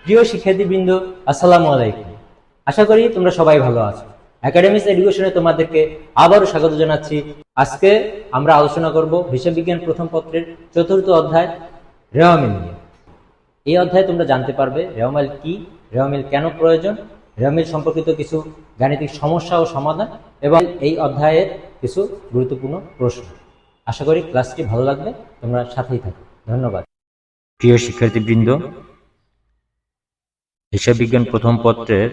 প্রিয় শিক্ষার্থীবৃন্দ, আসসালামু আলাইকুম। আশা করি তোমরা সবাই ভালো আছো। একাডেমিক্স এডুকেশনে তোমাদেরকে আবারও স্বাগত জানাচ্ছি। আজকে আমরা আলোচনা করব হিসাব বিজ্ঞান প্রথম পত্রের 4র্থ অধ্যায় রেওয়ামিল নিয়ে। এই অধ্যায়ে তোমরা জানতে পারবে রেওয়ামিল কি, রেওয়ামিল কেন প্রয়োজন, রেওয়ামিল সম্পর্কিত কিছু গাণিতিক সমস্যা ও সমাধান এবং এই অধ্যায়ের কিছু গুরুত্বপূর্ণ প্রশ্ন। আশা করি ক্লাসটি ভালো লাগবে, তোমরা সাথেই থাকো। ধন্যবাদ। প্রিয় শিক্ষার্থীবৃন্দ, হিসাব বিজ্ঞান প্রথম পত্রের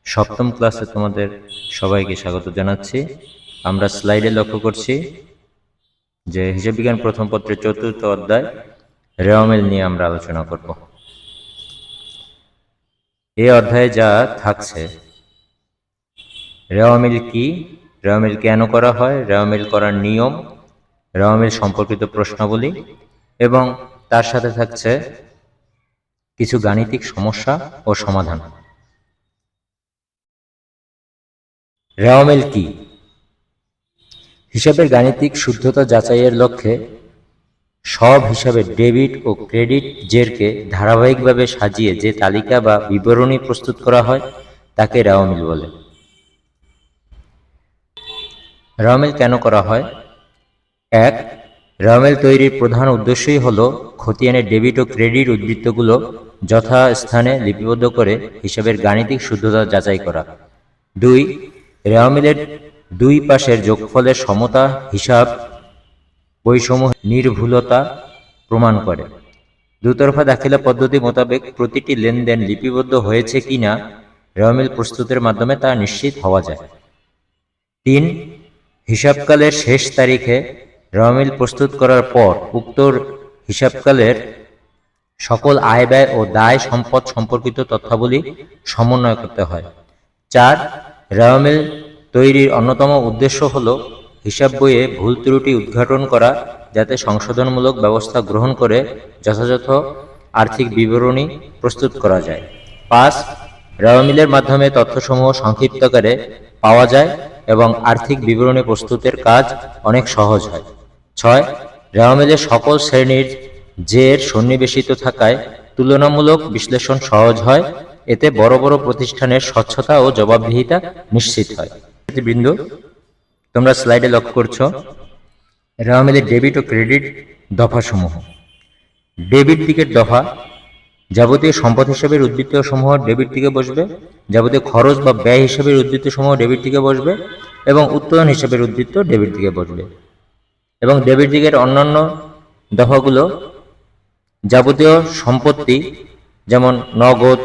7ম ক্লাসে তোমাদের সবাইকে স্বাগত জানাচ্ছি। আমরা স্লাইডে লক্ষ্য করছি যে হিসাব বিজ্ঞান প্রথম পত্রের 4র্থ অধ্যায় রেওয়ামিল নিয়ে আমরা আলোচনা করব। এই অধ্যায়ে যা থাকছে, রেওয়ামিল কি, রেওয়ামিল কেন করা হয়, রেওয়ামিল করার নিয়ম, রেওয়ামিল সম্পর্কিত প্রশ্নাবলী এবং তার সাথে থাকছে কিছু গাণিতিক সমস্যা ও সমাধান। রেওয়ামিল কি? হিসাবের গাণিতিক শুদ্ধতা যাচাইয়ের লক্ষ্যে সব হিসাবে ডেবিট ও ক্রেডিট জেরকে ধারাবাহিকভাবে সাজিয়ে যে তালিকা বা বিবরণী প্রস্তুত করা হয় তাকে রেওয়ামিল বলে। রেওয়ামিল কেন করা হয়? 1. রেওয়ামিল তৈরির প্রধান উদ্দেশ্যই হল খতিয়ানের ডেবিট ও ক্রেডিট উদ্ধৃতগুলো যথাস্থানে লিপিবদ্ধ করে হিসাবের গাণিতিক শুদ্ধতা যাচাই করা। 2. রেওয়ামিলের দুই পাশের যোগফলের সমতা হিসাব বইসমূহ নির্ভুলতা প্রমাণ করে। দুতরফা দাখিলা পদ্ধতি মোতাবেক প্রতিটি লেনদেন লিপিবদ্ধ হয়েছে কিনা রেওয়ামিল প্রস্তুতের মাধ্যমে তা নিশ্চিত হওয়া যায়। 3. হিসাবকালের শেষ তারিখে রেওয়ামিল প্রস্তুত করার পর উক্ত হিসাবকালের সকল আয় ব্যয় ও দায় সম্পদ সম্পর্কিত তথ্যাবলী সমন্বয় করতে হয়। 4. রেওয়ামিল তৈরির অন্যতম উদ্দেশ্য হল হিসাব বইয়ে ভুল ত্রুটি উদ্ঘাটন করা, যাতে সংশোধনমূলক ব্যবস্থা গ্রহণ করে যথাযথ আর্থিক বিবরণী প্রস্তুত করা যায়। 5. রেওয়ামিলের মাধ্যমে তথ্যসমূহ সংক্ষিপ্তকারে পাওয়া যায় এবং আর্থিক বিবরণী প্রস্তুতের কাজ অনেক সহজ হয়। 6. রেওয়ামিলের সকল শ্রেণীর জের সন্নিবেশিত থাকায় তুলনামূলক বিশ্লেষণ সহজ হয়, এতে বড় বড় প্রতিষ্ঠানের স্বচ্ছতা ও জবাবদিহিতা নিশ্চিত হয়। বৃন্দ, তোমরা স্লাইডে লক্ষ্য করছো রেওয়ামিলের ডেবিট ও ক্রেডিট দফাসমূহ। ডেবিট দিকের দফা যাবতীয় সম্পদ হিসাবের উদ্ধৃত সমূহ ডেবিট দিকে বসবে, যাবতীয় খরচ বা ব্যয় হিসাবের উদ্ধৃত সমূহ ডেবিট দিকে বসবে এবং উৎপাদন হিসাবের উদ্ধৃত ডেবিট দিকে বসবে। এবং ডেবিট দিকের অন্যান্য দফাগুলো যাবতীয় সম্পত্তি যেমন নগদ,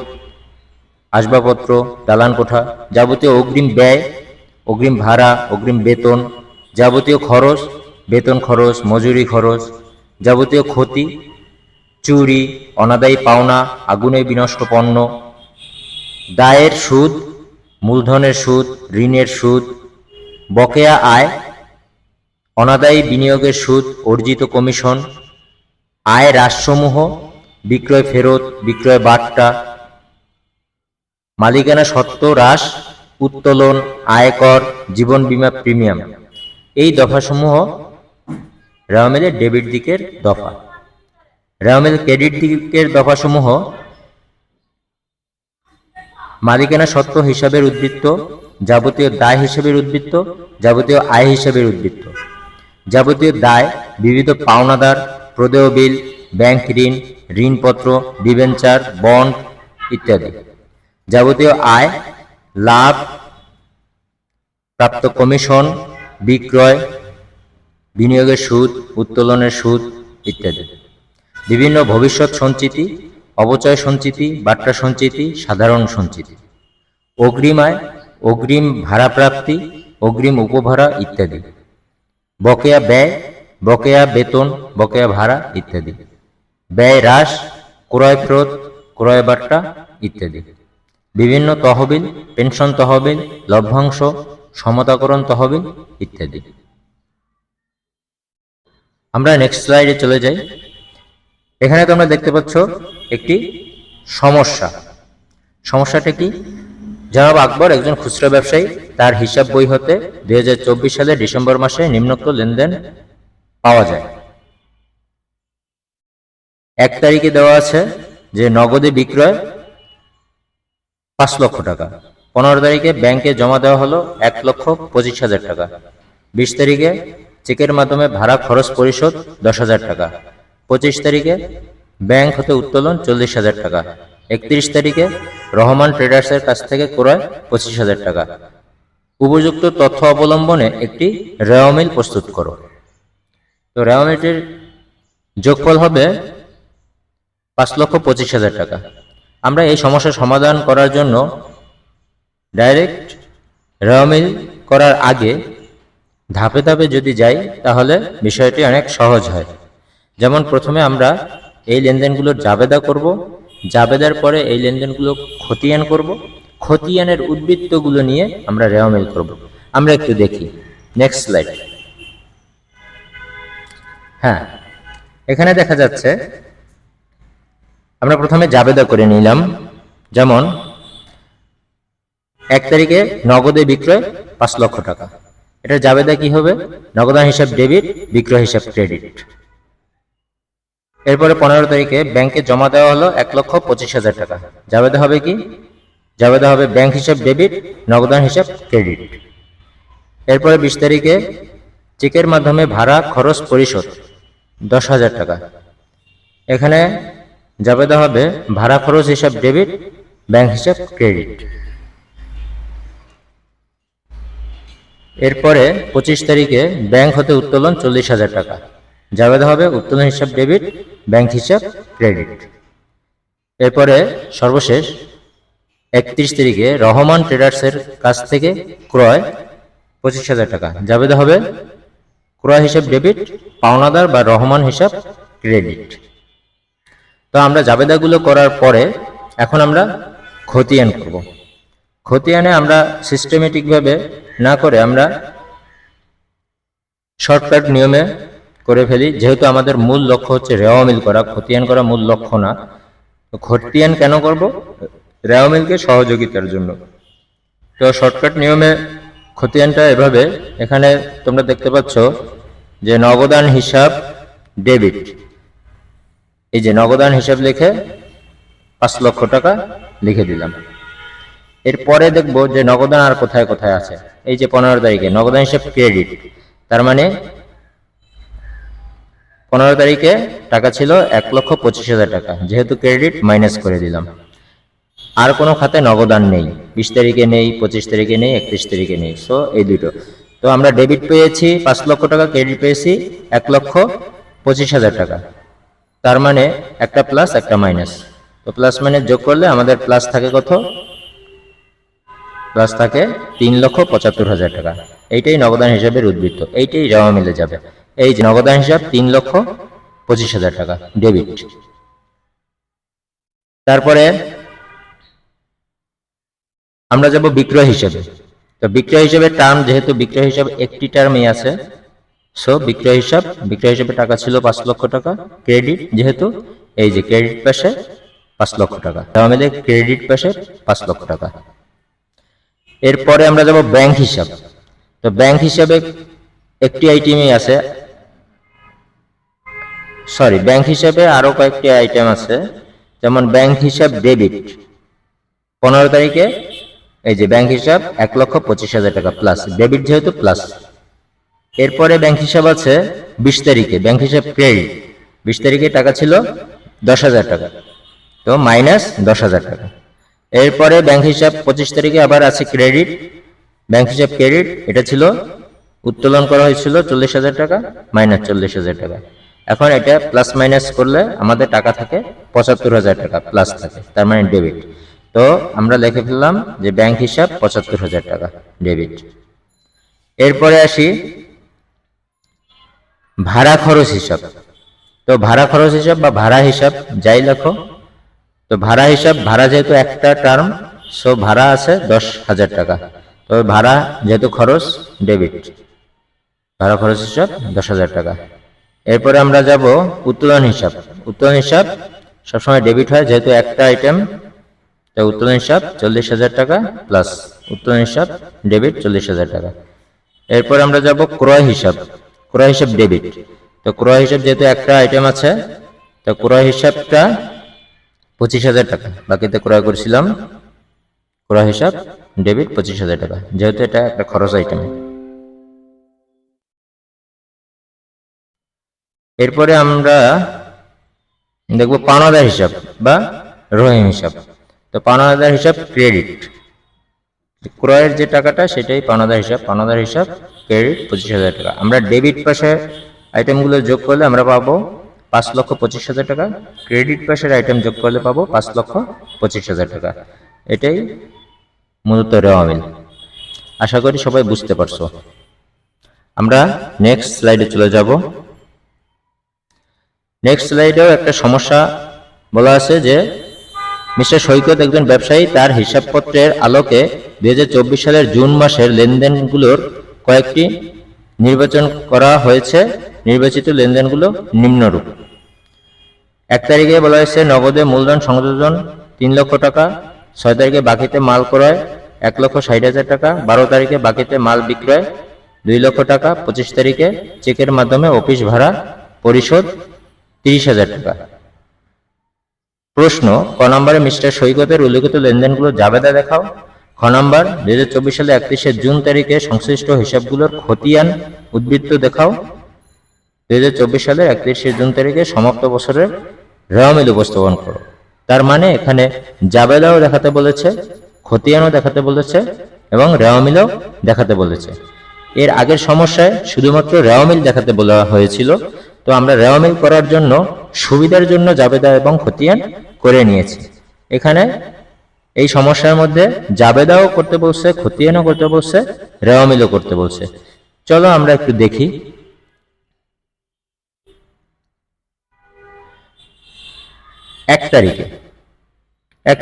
আসবাবপত্র, দালান কোঠা, যাবতীয় অগ্রিম ব্যয়, অগ্রিম ভাড়া, অগ্রিম বেতন, যাবতীয় খরচ, বেতন খরচ, মজুরি খরচ, যাবতীয় ক্ষতি, চুরি, অনাদায়ী পাওনা, আগুনে বিনষ্ট পণ্য, দায়ের সুদ, মূলধনের সুদ, ঋণের সুদ, বকেয়া আয়, অনাদায়ী বিনিয়োগের সুদ, অর্জিত কমিশন, আয় হ্রাসসমূহ, বিক্রয় ফেরত, বিক্রয় বাট্টা, মালিকানা সত্ত্ব হ্রাস, উত্তোলন, আয়কর, জীবন বীমা প্রিমিয়াম। এই দফাসমূহ রেওয়ামিলের ডেবিট দিকের দফা। রেওয়ামিল ক্রেডিট দিকের দফাসমূহ মালিকানা সত্ত্ব হিসাবের উদ্ধৃত, যাবতীয় দায় হিসাবের উদ্ধৃত, যাবতীয় আয় হিসাবের উদ্ধৃত। যাবতীয় দায় বিবিধ পাওনাদার, প্রদেয় বিল, ব্যাংক ঋণ, ঋণপত্র, ডিবেঞ্চার, বন্ড ইত্যাদি। যাবতীয় আয়, লাভ, প্রাপ্ত কমিশন, বিক্রয়, বিনিয়োগের সুদ, উত্তোলনের সুদ ইত্যাদি। বিভিন্ন ভবিষ্যৎ সঞ্চিতি, অবচয় সঞ্চিতি, বাট্টা সঞ্চিতি, সাধারণ সঞ্চিতি। অগ্রিম আয়, অগ্রিম ভাড়া প্রাপ্তি, অগ্রিম উপভাড়া ইত্যাদি। বকেয়া ব্যয়, বকেয়া বেতন, বকেয়া ভাড়া ইত্যাদি। ব্যয় হ্রাস, ক্রয় ফেরত, ক্রয় বাট্টা ইত্যাদি। বিভিন্ন তহবিল, পেনশন তহবিল, লভ্যাংশ, সমতাকরণ তহবিল ইত্যাদি। আমরা নেক্সট স্লাইডে চলে যাই। এখানে তোমরা দেখতে পাচ্ছ একটি সমস্যা। সমস্যাটা কি? জনাব আকবর একজন খুচরা ব্যবসায়ী, তার হিসাব বই হতে 2024 সালের ডিসেম্বর মাসে নিম্নোক্ত লেনদেন পাওয়া যায়। 1 তারিখে দেওয়া আছে যে নগদে বিক্রয় 5 লক্ষ টাকা। 15 তারিখে ব্যাংকে জমা দেওয়া হলো 1,25,000 টাকা। 20 তারিখে চেকের মাধ্যমে ভাড়া খরচ পরিশোধ 10,000 টাকা। 25 তারিখে ব্যাংক হতে উত্তোলন 40,000 টাকা। 31 তারিখে রহমান ট্রেডার্সের কাছ থেকে ক্রয় 25,000 টাকা। উপযুক্ত তথ্য অবলম্বনে একটি রেওয়া মিল প্রস্তুত করো। তো রেওয়া মিলটির যোগফল হবে 5,25,000 টাকা। আমরা এই সমস্যার সমাধান করার জন্য ডাইরেক্ট রেওয়া মিল করার আগে ধাপে ধাপে যদি যাই তাহলে বিষয়টি অনেক সহজ হয়। যেমন প্রথমে আমরা এই লেনদেনগুলোর জাবেদা করব, জাবেদার পরে এই লেনদেনগুলো খতিয়ান করব, খতিয়ানের উদ্বৃত্তগুলো নিয়ে আমরা রেওয়া মিল করব। আমরা একটু দেখি নেক্সট স্লাইড। হ্যাঁ, এখানে দেখা যাচ্ছে আমরা প্রথমে জাবেদা করে নিলাম। যেমন 1 তারিখে নগদে বিক্রয় 5 লক্ষ টাকা। এটা জাবেদা কি হবে? নগদান হিসাব ডেবিট, বিক্রয় হিসাব ক্রেডিট। এরপরে 15 তারিখে ব্যাংকে জমা দেওয়া হলো 1,25,000 টাকা। জাবেদা হবে কি? জাবেদা হবে ব্যাংক হিসাব ডেবিট, নগদান হিসাব ক্রেডিট। এরপরে 20 তারিখে চেকের মাধ্যমে ভাড়া খরচ পরিশোধ 10,000 টাকা। এখানে জাবেদা হবে ভাড়া খরচ হিসাব ডেবিট, ব্যাংক হিসাব ক্রেডিট। এরপরে 25 তারিখে ব্যাংক হতে উত্তোলন 40,000 টাকা। জাবেদা হবে উত্তোলন হিসাব ডেবিট, ব্যাংক হিসাব ক্রেডিট। এরপরে সর্বশেষ 31 তারিখে রহমান ট্রেডার্সের কাছ থেকে ক্রয় 25,000 টাকা। জাবেদা হবে ক্রয় হিসাব ডেবিট, পাওনাদার বা রহমান হিসাব ক্রেডিট। তো আমরা জাবেদাগুলো করার পরে এখন আমরা খতিয়ান করব। খতিয়ানে আমরা সিস্টেমেটিকভাবে না করে আমরা শর্টকাট নিয়মে করে ফেলি, যেহেতু আমাদের মূল লক্ষ্য হচ্ছে রেওয়া মিল করা, খতিয়ান করা মূল লক্ষ্য না। তো খতিয়ান কেন করব? রেওয়া মিলকে সহযোগিতার জন্য। তো শর্টকাট নিয়মে খতিয়ানটা এভাবে, এখানে তোমরা দেখতে পাচ্ছ যে নগদান হিসাব ডেবিট, এই যে নগদান হিসাব লিখে 5 লক্ষ টাকা লিখে দিলাম। এরপরে দেখবো যে নগদান আর কোথায় কোথায় আছে। এই যে 15 তারিখে নগদান হিসাব ক্রেডিট, তার মানে 15 তারিখে টাকা ছিল 1,25,000 টাকা, যেহেতু ক্রেডিট মাইনাস করে দিলাম। আর কোনো খাতে নগদান নেই, 20 তারিখে নেই, 25 তারিখে নেই, 31 তারিখে নেই। সো এই দুটো। তো আমরা ডেবিট পেয়েছি 5 লক্ষ টাকা, ক্রেডিট পেয়েছি 1,25,000 টাকা। তার মানে একটা প্লাস একটা মাইনাস। তো প্লাস মাইনাস যোগ করলে আমাদের প্লাস থাকে কত? প্লাস থাকে 3,75,000 টাকা। এইটাই নগদান হিসাবের উদ্বৃত্ত, এইটাই রেওয়া মিলে যাবে। এই যে নগদান হিসাব 3,25,000 টাকা ডেবিট। তারপরে আমরা যাব বিক্রয় হিসাবে। তো বিক্রয় হিসাবে টার্ম, যেহেতু বিক্রয় হিসাব একটি টার্মই আছে, সো বিক্রয় হিসাবে টাকা ছিল 5 লক্ষ টাকা, ক্রেডিট যেহেতু এই যে ক্রেডিট পাশে 5 লক্ষ টাকা, রেওয়া মিলে ক্রেডিট পাশে 5 লক্ষ টাকা। এরপরে আমরা যাব ব্যাংক হিসাব। তো ব্যাংক হিসাবে একটি আইটেমই আছে, সরি, ব্যাংক হিসাবে আরো কয়েকটি আইটেম আছে। যেমন ব্যাংক হিসাব ডেবিট 15 তারিখে এই যে ব্যাংক হিসাব 1,25,000 টাকা প্লাস, ডেবিট যেহেতু প্লাস। এরপরে ব্যাংক হিসাব আছে 20 তারিখে, ব্যাংক হিসাব ক্রেডিট। 20 তারিখে টাকা ছিল 10,000 টাকা, তো মাইনাস 10,000 টাকা। এরপরে ব্যাংক হিসাব 25 তারিখে আবার আছে ক্রেডিট, ব্যাংক হিসাব ক্রেডিট, এটা ছিল উত্তোলন করা হয়েছিল 40,000 টাকা, মাইনাস 40,000 টাকা। এখন এটা প্লাস মাইনাস করলে আমাদের টাকা থাকে 75,000 টাকা প্লাস থাকে, তার মানে ডেবিট। তো আমরা লিখে ফেললাম যে ব্যাংক হিসাব 75,000 টাকা ডেবিট। এরপরে আসি ভাড়া খরচ হিসাব। তো ভাড়া খরচ হিসাব বা ভাড়া হিসাব যাই লেখো, তো ভাড়া হিসাব, ভাড়া যেহেতু একটা টার্ম, সো ভাড়া আছে 10,000 টাকা। তো ভাড়া যেহেতু খরচ ডেবিট, ভাড়া খরচ হিসাব 10,000 টাকা। এরপরে আমরা যাব উত্তোলন হিসাব। উত্তোলন হিসাব সবসময় ডেবিট হয়, যেহেতু একটা আইটেম, তো উত্তোলন হিসাব 40,000 টাকা প্লাস উত্তোলন হিসাব ডেবিট 40,000 টাকা। এরপর আমরা যাব ক্রয় হিসাব। ক্রয় হিসাব ডেবিট, তো ক্রয় হিসাব যেহেতু একটা আইটেম আছে, তো ক্রয় হিসাবটা 25,000 টাকা, বাকিতে ক্রয় করেছিলাম, ক্রয় হিসাব ডেবিট 25,000 টাকা, যেহেতু এটা একটা খরচ আইটেম। এরপরে আমরা দেখবো পাওনাদার হিসাব বা রহিম হিসাব। তো পাওনাদার হিসাব ক্রেডিট, ক্রয়ের যে টাকাটা সেটাই পাওনাদার হিসাব। পাওনাদার হিসাব ক্রেডিট 25,000 টাকা। আমরা ডেবিট পাশে আইটেমগুলো যোগ করলে আমরা পাবো 5,25,000 টাকা, ক্রেডিট পাশের আইটেম যোগ করলে পাবো 5,25,000 টাকা। এটাই মূলত রেওয়ামিল। আশা করি সবাই বুঝতে পারছো। আমরা নেক্সট স্লাইডে চলে যাব। নেক্সট স্লাইডেও একটা সমস্যা বলা আছে যে মিস্টার সৈকত একজন ব্যবসায়ী, তার হিসাবপত্রের আলোকে 2024 সালের জুন মাসের লেনদেনগুলোর কয়েকটি নির্বাচন করা হয়েছে। নির্বাচিত লেনদেনগুলো নিম্নরূপ। 1 তারিখে বলা হয়েছে নগদে মূলধন সংযোজন 3 লক্ষ টাকা, 6 তারিখে বাকিতে মাল ক্রয় 1,60,000 টাকা, 12 তারিখে বাকিতে মাল বিক্রয় 2 লক্ষ টাকা, 25 তারিখে চেকের মাধ্যমে অফিস ভাড়া পরিশোধ 30,000 টাকা। প্রশ্ন, ক নম্বরে মিস্টার সৈকতের উল্লেখিত লেনদেনগুলো জাবেদা দেখাও। খ নম্বর, 2024 সালে 31শে জুন তারিখে সংশ্লিষ্ট হিসাবগুলোর খতিয়ান উদ্বৃত্ত দেখাও। 2024 সালের 31শে জুন তারিখে সমাপ্ত বছরের রেওয়ামিল উপস্থাপন করো। তার মানে এখানে জাবেদাও দেখাতে বলেছে, খতিয়ানও দেখাতে বলেছে এবং রেওয়ামিলও দেখাতে বলেছে। এর আগের সমস্যায় শুধুমাত্র রেওয়ামিল দেখাতে বলা হয়েছিল। তো আমরা রেওয়ামিল করার জন্য সুবিধার জন্য জাবেদা এবং খতিয়ান করে নিয়েছি। এখানে এই সমস্যার মধ্যে জাবেদাও করতে বলছে, খতিয়ানও করতে বলছে, রেওয়ামিলও করতে বলছে। চলো আমরা একটু দেখি। 1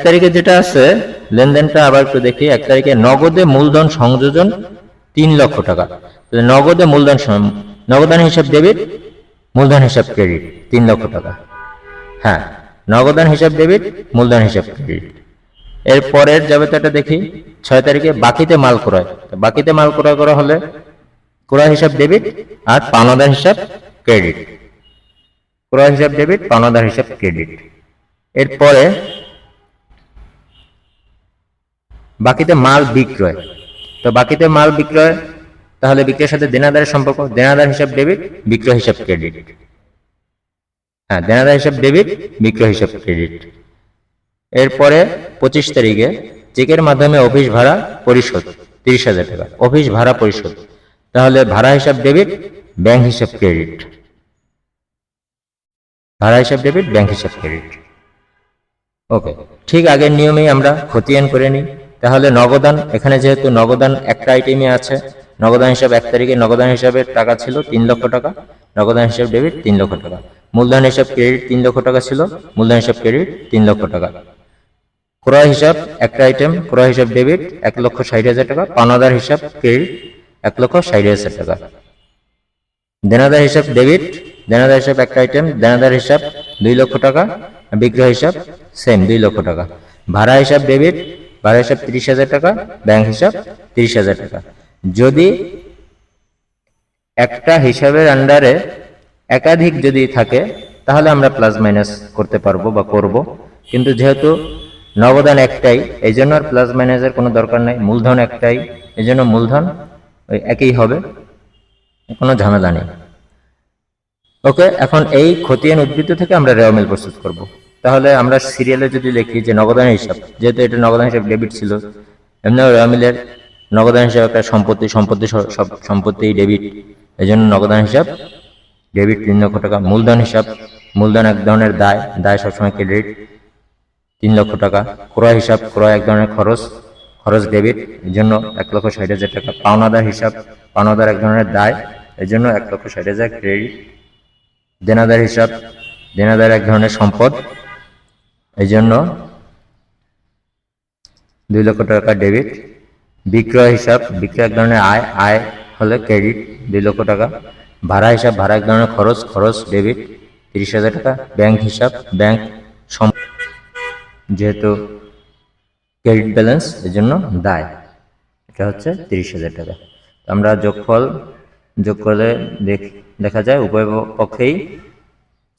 তারিখে যেটা আছে লেনদেনটা আবার একটু দেখি। 1 তারিখে নগদে মূলধন সংযোজন 3 লক্ষ টাকা। নগদে নগদান হিসাব ডেবিট, মূলধন হিসাব ক্রেডিট 3 লক্ষ টাকা। হ্যাঁ, নগদান হিসাব ডেবিট, মূলধন হিসাব ক্রেডিট। এর পরের জাবেদাটা দেখি। 6 তারিখে বাকিতে মাল ক্রয়। বাকিতে মাল ক্রয় করা হলে ক্রয় হিসাব ডেবিট আর পাওনাদার হিসাব ক্রেডিট। ক্রয় হিসাব ডেবিট, পাওনাদার হিসাব ক্রেডিট। এরপরে বাকিতে মাল বিক্রয়। তো বাকিতে মাল বিক্রয়, তাহলে বিক্রয়ের সাথে দেনাদারের সম্পর্ক, দেনাদার হিসাব ডেবিট, বিক্রয় হিসাব ক্রেডিট। হ্যাঁ, দেনাদার হিসাব ডেবিট, বিক্রয় হিসাব ক্রেডিট। এরপরে 25 তারিখে চেকের মাধ্যমে অফিস ভাড়া পরিশোধ 30,000 টাকা, অফিস ভাড়া পরিশোধ। তাহলে ভাড়া হিসাব ডেবিট, ব্যাংক হিসাব ক্রেডিট। ভাড়া হিসাব ডেবিট, ব্যাংক হিসাব ক্রেডিট। ওকে, ঠিক আগের নিয়মেই আমরা খতিয়ান করে নিই। তাহলে নগদান, এখানে যেহেতু নগদান একটা আইটেমে আছে, নগদান হিসাব 1 তারিখে নগদান হিসাবের টাকা ছিল 3 লক্ষ টাকা, নগদান হিসাব ডেবিট 3 লক্ষ টাকা। মূলধন হিসাব ক্রেডিট 3 লক্ষ টাকা ছিল, মূলধন হিসাব ক্রেডিট 3 লক্ষ টাকা। ক্রয় হিসাব একটা আইটেম, ক্রয় হিসাব ডেবিট 1,60,000 টাকা, পাওনাদার হিসাব ক্রেডিট 1,60,000 টাকা। দেনাদার হিসাব ডেবিট, দেনাদার হিসাব একটা আইটেম, দেনাদার হিসাব 2 লক্ষ টাকা, বিক্রয় হিসাব সেম 2 লক্ষ টাকা। ভাড়া হিসাব ডেবিট, ভাড়া হিসাব 30,000 টাকা, ব্যাংক হিসাব 30,000 টাকা। যদি একটা হিসাবের আন্ডারে একাধিক যদি থাকে তাহলে আমরা প্লাস মাইনাস করতে পারবো বা করব, কিন্তু যেহেতু নগদান একটাই, এই জন্য আর প্লাস মাইনাসের কোনো দরকার নাই। মূলধন একটাই, এই জন্য মূলধন ওই একই হবে, কোনো ঝামেলা নেই। ওকে, এখন এই খতিয়ান উদ্বৃত্ত থেকে আমরা রেওয়ামিল প্রস্তুত করব। তাহলে আমরা সিরিয়ালে যদি লিখি যে নগদান হিসাব, যেহেতু এটা নগদান হিসাব ডেবিট ছিল, এমনি রেওয়ামিলের নগদান হিসাব একটা সম্পত্তি, সব সম্পত্তি ডেবিট, এই জন্য নগদান হিসাব ডেবিট 3 লক্ষ টাকা। মূলধন হিসাব, মূলধন এক ধরনের দায়, দায় সবসময় ক্রেডিট 3 লক্ষ টাকা। ক্রয় হিসাব, ক্রয় এক ধরনের খরচ, খরচ ডেবিট, এই জন্য 1,60,000 টাকা। পাওনাদার হিসাব, পাওনাদার এক ধরনের দায়, এই জন্য 1,60,000 ক্রেডিট। দেনাদার হিসাব, দেনাদার এক ধরনের সম্পদ, এই জন্য 2 লক্ষ টাকা ডেবিট। বিক্রয় হিসাব, বিক্রয় এক ধরনের আয়, আয় হলে ক্রেডিট 2 লক্ষ টাকা। ভাড়া হিসাব, ভাড়া এক ধরনের খরচ, খরচ ডেবিট 30,000 টাকা। ব্যাংক হিসাব, ব্যাংক যেহেতু ক্রেডিট ব্যালেন্স, এই জন্য দায়, এটা হচ্ছে 30,000 টাকা। আমরা যোগফল যোগ করলে দেখা যায় উভয় পক্ষেই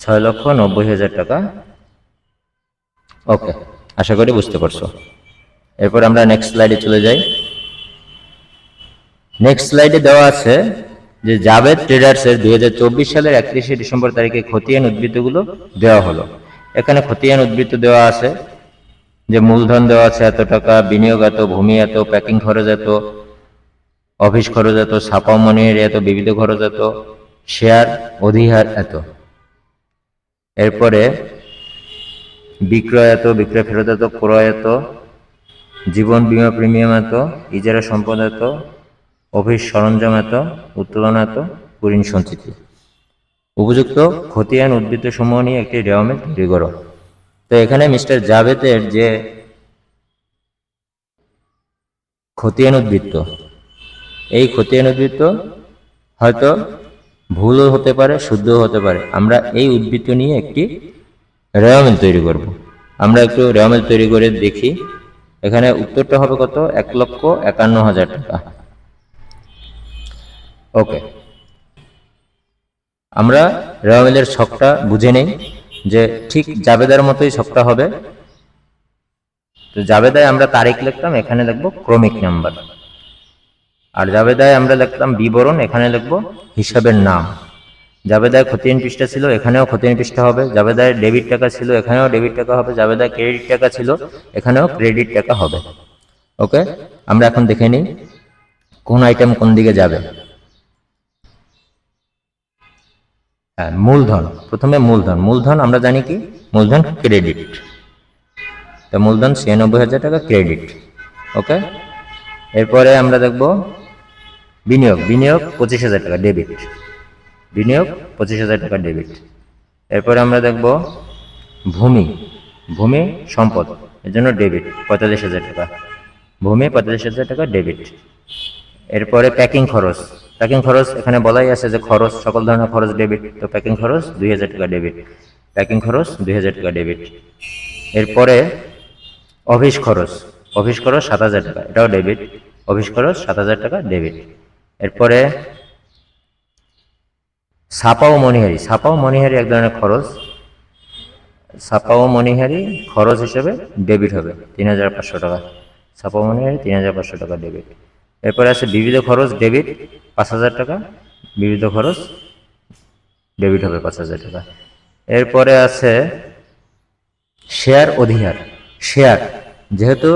6,90,000 টাকা। ওকে, আশা করি বুঝতে পারছো। এরপর আমরা নেক্সট স্লাইডে চলে যাই। নেক্সট স্লাইডে দেওয়া আছে যে জাভেদ ট্রেডার্সের 2024 সালের 31শে ডিসেম্বর তারিখে খতিয়ান উদ্ধৃতগুলো দেওয়া হলো। এখানে খতিয়ান উদ্ধৃত দেওয়া আছে যে মূলধন দেওয়া আছে এত টাকা, বিনিয়োগ এত, ভূমি এত, প্যাকিং খরচ এত, অফিস খরচ এত, ছাপা মনির এত, বিবিধ খরচ এত, শেয়ার অধিহার এত। এরপরে বিক্রয় এত, বিক্রয় ফেরত এত, ক্রয় এত, জীবন বীমা প্রিমিয়াম এত, ইজারা সম্পদ এত, অফিস সরঞ্জাম এত, উত্তোলন এত, কুঋণ সঞ্চিতি। উপযুক্ত খতিয়ান উদ্ধৃত সমূহ নিয়ে একটি রেওয়ামিল তৈরি করো। তো এখানে মিস্টার জাভেদের যে খতিয়ান উদ্ধৃত, এই খতিয়ান উদ্ধৃত হয়তো ভুলও হতে পারে, শুদ্ধও হতে পারে। আমরা এই উদ্ধৃত নিয়ে একটি রেওয়ামিল তৈরি করব। আমরা একটু রেওয়ামিল তৈরি করে দেখি। এখানে উত্তরটা হবে কত? 1,51,000 টাকা। ওকে, আমরা রেওয়ামিলের ছকটা বুঝে নেই যে ঠিক জাবেদার মতোই ছকটা হবে। তো জাবেদায় আমরা তারিখ লিখতাম, এখানে লিখবো ক্রমিক নাম্বার। আর জাবেদায় আমরা লিখতাম বিবরণ, এখানে লিখবো হিসাবের নাম। জাবেদায় খতিয়ান পৃষ্ঠা ছিল, এখানেও খতিয়ান পৃষ্ঠা হবে। জাবেদায় ডেবিট টাকা ছিল, এখানেও ডেবিট টাকা হবে। জাবেদায় ক্রেডিট টাকা ছিল, এখানেও ক্রেডিট টাকা হবে। ওকে, আমরা এখন দেখে নিই কোন আইটেম কোন দিকে যাবে। হ্যাঁ, মূলধন। প্রথমে মূলধন। মূলধন আমরা জানি কি? মূলধন ক্রেডিট। তো মূলধন 96,000 টাকা ক্রেডিট। ওকে, এরপরে আমরা দেখব বিনিয়োগ। বিনিয়োগ 25,000 টাকা ডেবিট। বিনিয়োগ 25,000 টাকা ডেবিট। এরপরে আমরা দেখব ভূমি। ভূমি সম্পদ, এর জন্য ডেবিট 45,000 টাকা। ভূমি 45,000 টাকা ডেবিট। এরপরে প্যাকিং খরচ। প্যাকিং খরচ এখানে বলাই আছে যে খরচ, সকল ধরনের খরচ ডেবিট। তো প্যাকিং খরচ 2,000 টাকা ডেবিট। প্যাকিং খরচ 2,000 টাকা ডেবিট। এরপরে অফিস খরচ। অফিস খরচ 7,000 টাকা, এটাও ডেবিট। অফিস খরচ 7,000 টাকা ডেবিট। এরপরে ছাপা ও মনিহারি। ছাপা ও মনিহারি এক ধরনের খরচ। ছাপা ও মনিহারি খরচ হিসেবে ডেবিট হবে 3,500 টাকা। ছাপা ও মনিহারি 3,500 টাকা ডেবিট। এরপরে আছে বিবিধ খরচ ডেবিট 5,000 টাকা। বিবিধ খরচ ডেবিট হবে 5,000 টাকা। এরপরে আছে শেয়ার অধিহার। শেয়ার যেহেতু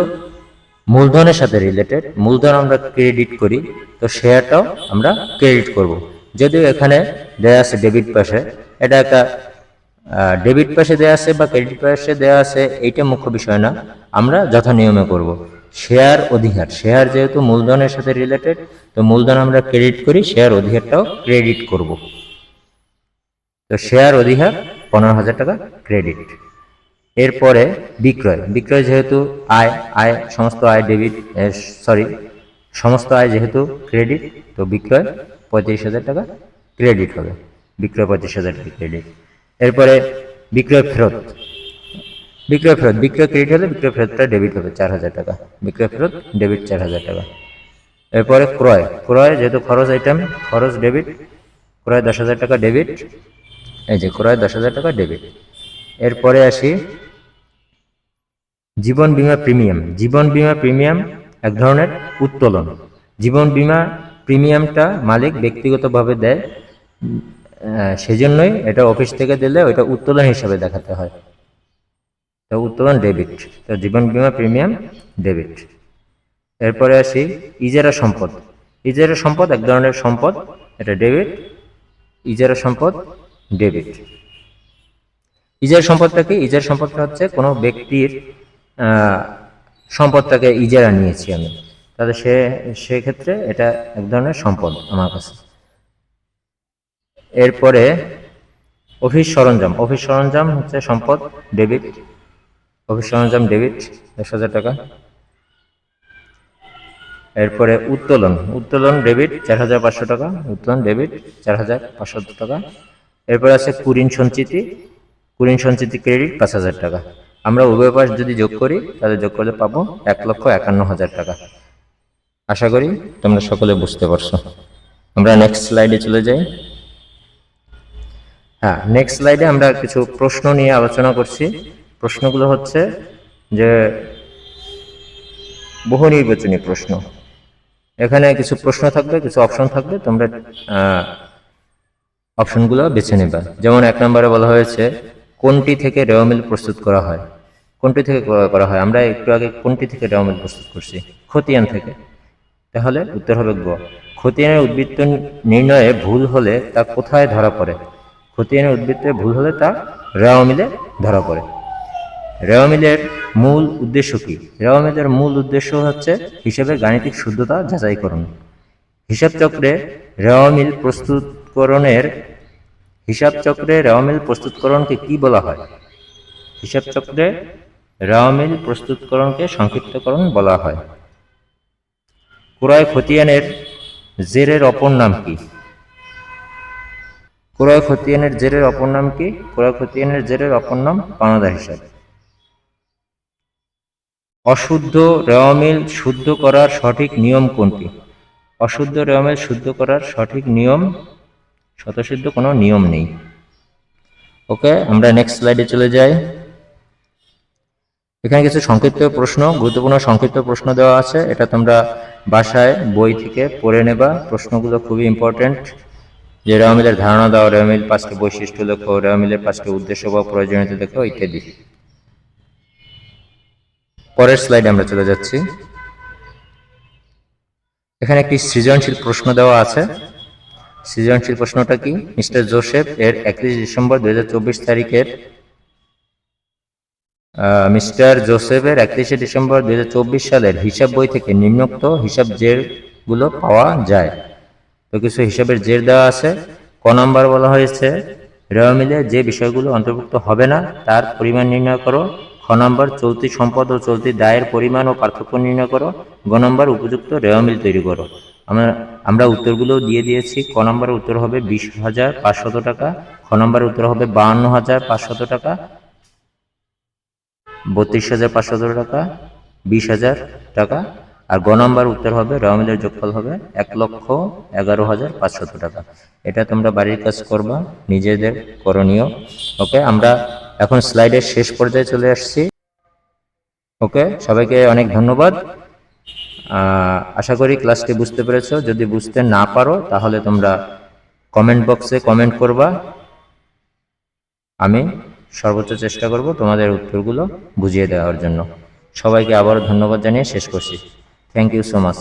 মূলধনের সাথে রিলেটেড, মূলধন আমরা ক্রেডিট করি, তো শেয়ারটাও আমরা ক্রেডিট করব। যদিও এখানে দেয়া আছে ডেবিট পাশে, এটা একটা ডেবিট পাশে দেয়া আছে বা ক্রেডিট পাশে দেয়া আছে, এইটা মুখ্য বিষয় না, আমরা যথা নিয়মে করব। শেয়ার অধিহার। শেয়ার যেহেতু মূলধনের সাথে রিলেটেড, তো মূলধন আমরা ক্রেডিট করি, শেয়ার অধিহারটাও ক্রেডিট করব। তো শেয়ার অধিহার 15,000 টাকা ক্রেডিট। এরপরে বিক্রয়। বিক্রয় যেহেতু আয়, আয় সমস্ত আয় ডেবিট, সমস্ত আয় যেহেতু ক্রেডিট, তো বিক্রয় 35,000 টাকা ক্রেডিট হবে। বিক্রয় 35,000 টাকা ক্রেডিট। এরপরে বিক্রয় ফেরত। বিক্রয় ফেরত, বিক্রয় ক্রেডিট হলে বিক্রয় ফেরতটা ডেবিট হবে 4,000 টাকা। বিক্রয় ফেরত ডেবিট 4,000 টাকা। এরপরে ক্রয়। ক্রয় যেহেতু খরচ আইটেম, খরচ ডেবিট। ক্রয় 10,000 টাকা ডেবিট। এই যে ক্রয় 10,000 টাকা ডেবিট। এরপরে আসি জীবন বীমা প্রিমিয়াম। জীবন বীমা প্রিমিয়াম এক ধরনের উত্তোলন। জীবন বীমা প্রিমিয়ামটা মালিক ব্যক্তিগতভাবে দেয়, সেজন্যই এটা অফিস থেকে দিলে ওইটা উত্তোলন হিসাবে দেখাতে হয়। তো উত্তোলন ডেবিট। তো জীবন বীমা প্রিমিয়াম ডেবিট। এরপরে আসি ইজারা সম্পদ। ইজারা সম্পদ এক ধরনের সম্পদ, এটা ডেবিট। ইজারা সম্পদ ডেবিট। ইজারা সম্পদটা কি? ইজারা সম্পদটা হচ্ছে কোনো ব্যক্তির সম্পদটাকে ইজারা নিয়েছি আমি, তাহলে সেক্ষেত্রে এটা এক ধরনের সম্পদ আমার কাছে। এরপরে অফিস সরঞ্জাম। অফিস সরঞ্জাম হচ্ছে সম্পদ, ডেবিট। অফিস সরঞ্জাম ডেবিট 10,000 টাকা। এরপরে উত্তোলন। উত্তোলন ডেবিট 4,500 টাকা। উত্তোলন ডেবিট 4,500 টাকা। এরপরে আছে কুঋণ সঞ্চিতি। কুঋণ সঞ্চিতি ক্রেডিট 5,000 টাকা। আমরা উভয় পাশ যদি যোগ করি, তাহলে যোগ করলে পাবো 1,51,000 টাকা। আশা করি তোমরা সকলে বুঝতে পারছো। আমরা নেক্সট স্লাইডে চলে যাই। হ্যাঁ, নেক্সট স্লাইডে আমরা কিছু প্রশ্ন নিয়ে আলোচনা করছি। প্রশ্নগুলো হচ্ছে যে বহু নির্বাচনী প্রশ্ন। এখানে কিছু প্রশ্ন থাকবে, কিছু অপশন থাকবে, তোমরা অপশনগুলো বেছে নেবা। যেমন 1 নম্বরে বলা হয়েছে কোনটি থেকে রেওয়া মিল প্রস্তুত করা হয়। কোনটি থেকে করা হয়? আমরা একটু আগে কোনটি থেকে রেওয়া মিল প্রস্তুত করছি? খতিয়ান থেকে। তাহলে উত্তর হবে গ। খতিয়ানের উদ্বৃত্ত নির্ণয়ে ভুল হলে তা কোথায় ধরা পড়ে? খতিয়ানের উদ্বৃত্তে ভুল হলে তা রেওয়া মিলে ধরা পড়ে। রেওয়া মিলের মূল উদ্দেশ্য কি? রেওয়া মিলের মূল উদ্দেশ্য হচ্ছে হিসাবের গাণিতিক শুদ্ধতা যাচাইকরণ। হিসাব চক্রে রেওয়া মিল প্রস্তুতকরণকে কি বলা হয়? হিসাব চক্রে রেওয়া মিল প্রস্তুতকরণকে সংক্ষিপ্তকরণ বলা হয়। ক্রয় খতিয়ানের জেরের অপর নাম কি? ক্রয় খতিয়ানের জেরের অপর নাম কি? ক্রয় খতিয়ানের জেরের অপর নাম পাওনাদার হিসাব। অশুদ্ধ রেওয়া মিল শুদ্ধ করার সঠিক নিয়ম কোনটি? অশুদ্ধ রেওয়া মিল শুদ্ধ করার সঠিক নিয়ম, স্বতঃসিদ্ধ কোনো নিয়ম নেই। ওকে, আমরা নেক্সট স্লাইডে চলে যাই। এখানে কিছু সংক্ষিপ্ত প্রশ্ন, গুরুত্বপূর্ণ সংক্ষিপ্ত প্রশ্ন দেওয়া আছে। এটা তোমরা বাসায় বই থেকে পড়ে নেবা। প্রশ্নগুলো খুবই ইম্পর্টেন্ট। যে রেওয়া মিলের ধারণা দাও, রেওয়া মিল 5টি বৈশিষ্ট্য লেখো, রেওয়া মিলের 5টি উদ্দেশ্য বা প্রয়োজনীয়তা লেখো ইত্যাদি। পরের স্লাইডে আমরা চলে যাচ্ছি। এখানে একটি সৃজনশীল প্রশ্ন দেওয়া আছে। সৃজনশীল প্রশ্নটা কি? মিস্টার জোসেফ এর 31 ডিসেম্বর 2024 তারিখের মিস্টার জোসেফের 31 ডিসেম্বর 2024 সালের হিসাব বই থেকে নিম্নোক্ত হিসাব জেরগুলো পাওয়া যায়। তো কিছু হিসাবের জের দেওয়া আছে। ক নাম্বার বলা হয়েছে রেওয়া মিলে যে বিষয়গুলো অন্তর্ভুক্ত হবে না তার পরিমাণ নির্ণয় করো। খ নাম্বার চলতি সম্পদ ও চলতি দায়ের পরিমাণ ও পার্থক্য নির্ণয় করো। গ নাম্বার উপযুক্ত রেওয়া মিল তৈরি করো। আমরা উত্তরগুলো দিয়ে দিয়েছি। ক নাম্বারের উত্তর হবে 20,500 টাকা, খ নাম্বারের উত্তর হবে 52,500 টাকা, 32,500 টাকা, 20,000 টাকা, আর গ নাম্বার উত্তর হবে রেওয়া মিলের যোগফল হবে 1,11,500 টাকা। এটা তোমরা বাড়ির কাজ করবা, নিজেদের করণীয়। ওকে, আমরা এখন স্লাইডের শেষ পর্যায়ে চলে আসছি। ওকে, সবাইকে অনেক ধন্যবাদ। আশা করি ক্লাসটি বুঝতে পেরেছো। যদি বুঝতে না পারো তাহলে তোমরা কমেন্ট বক্সে কমেন্ট করবা। আমি সর্বোচ্চ চেষ্টা করব তোমাদের উত্তরগুলো বুঝিয়ে দেওয়ার জন্য। সবাইকে আবারও ধন্যবাদ জানিয়ে শেষ করছি। Thank you so much.